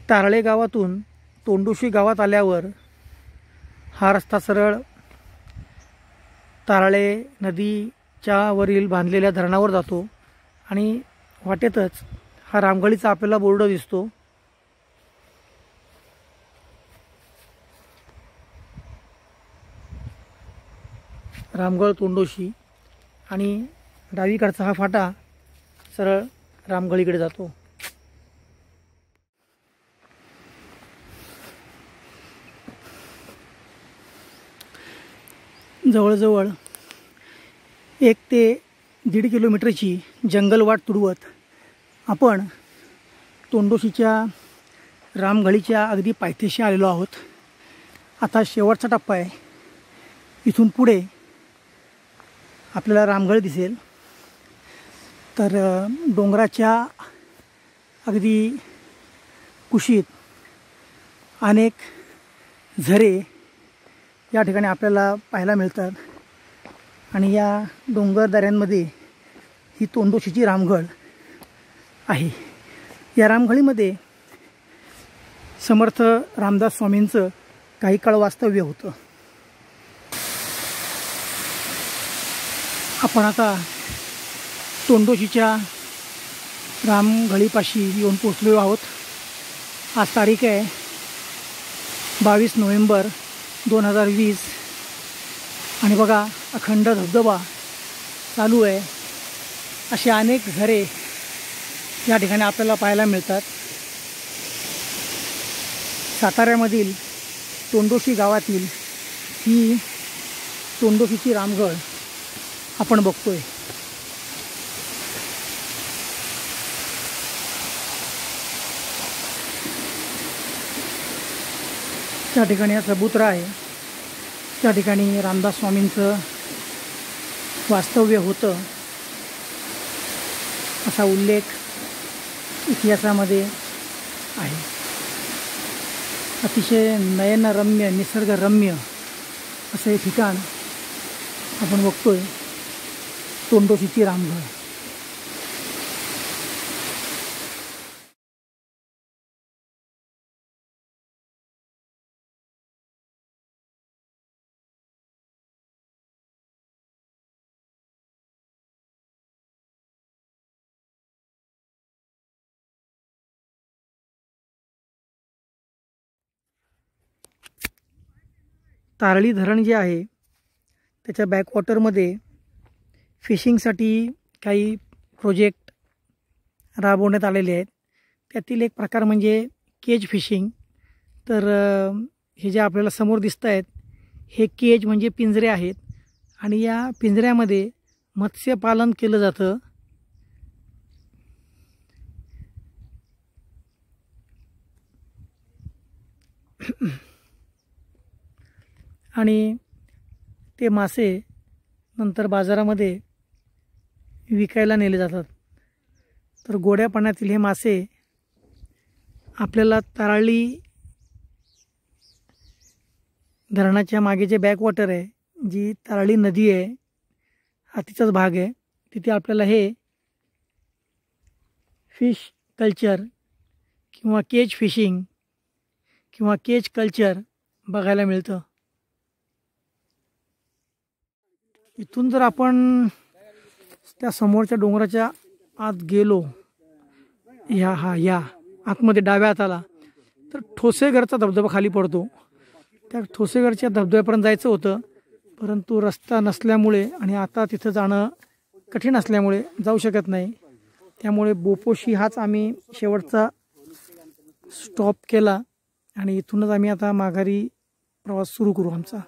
तारळे गावातून तोंडोशी गावात आल्यावर हा रस्ता सरळ तारळे नदीच्या वरील बांधलेल्या धरणावर जातो आणि वाटेतच हा रामगळीचा आपल्याला बोर्ड दिसतो. रामगळ तोंडोशी आणि डावीकडचा हा फाटा सरळ रामगळीकडे जातो. जवळजवळ 1 ते 1.5 किलोमीटरची जंगलवाट तुडवत आपण तोंडोशीच्या रामगळीच्या अगदी पायथ्याशी आलेलो आहोत. आता शेवटचा टप्पा आहे. इथून पुढे आपल्याला रामगळ दिसेल. तर डोंगराच्या अगदी कुशीत अनेक झरे या ठिकाणी आपल्याला पाहायला मिळतात आणि या डोंगर दऱ्यांमध्ये ही तोंडोशीची रामगळ आहे. या रामगळीमध्ये समर्थ रामदास स्वामींचं काही काळ वास्तव्य होतं. आपण आता तोंडोशीच्या रामगळीपाशी येऊन पोचलेलो आहोत. आज तारीख आहे 22 नोव्हेंबर 2020 आणि बघा अखंड धबधबा चालू आहे. असे अनेक झरे या ठिकाणी आपल्याला पाहायला मिळतात. साताऱ्यामधील तोंडोशी गावातील ही तोंडोशीची रामगळ आपण बघतोय. त्या ठिकाणी हा चबुतरा आहे. त्या ठिकाणी रामदास स्वामींचं वास्तव्य होतं असा उल्लेख इतिहासामध्ये आहे. अतिशय नयनरम्य निसर्गरम्य असं हे ठिकाण आपण बघतोय, तोंडोशीची रामगळ. तारळी धरण जे आहे त्याच्या बॅकवॉटरमध्ये फिशिंगसाठी काही प्रोजेक्ट राबवण्यात आलेले आहेत. त्यातील एक प्रकार म्हणजे केज फिशिंग. तर हे जे आपल्याला समोर दिसत आहेत हे केज म्हणजे पिंजरे आहेत आणि या पिंजऱ्यामध्ये मत्स्यपालन केलं जातं. आणि ते मासे नंतर बाजारामध्ये विकायला नेले जातात. तर गोड्या पाण्यातील हे मासे आपल्याला तारळी धरणाच्या मागे जे बॅकवॉटर आहे, जी तारळी नदी आहे, हा तिचाच भाग आहे, तिथे आपल्याला हे फिश कल्चर किंवा केज फिशिंग किंवा केज कल्चर बघायला मिळतं. इथून जर आपण त्या समोरच्या डोंगराच्या आत गेलो, या आतमध्ये डाव्या हाताला, तर ठोसेघरचा धबधबा खाली पडतो. त्या ठोसेघरच्या धबधब्यापर्यंत जायचं होतं, परंतु रस्ता नसल्यामुळे आणि आता तिथं जाणं कठीण असल्यामुळे जाऊ शकत नाही. त्यामुळे बोपोशी हाच आम्ही शेवटचा स्टॉप केला आणि इथूनच आम्ही आता माघारी प्रवास सुरू करू आमचा.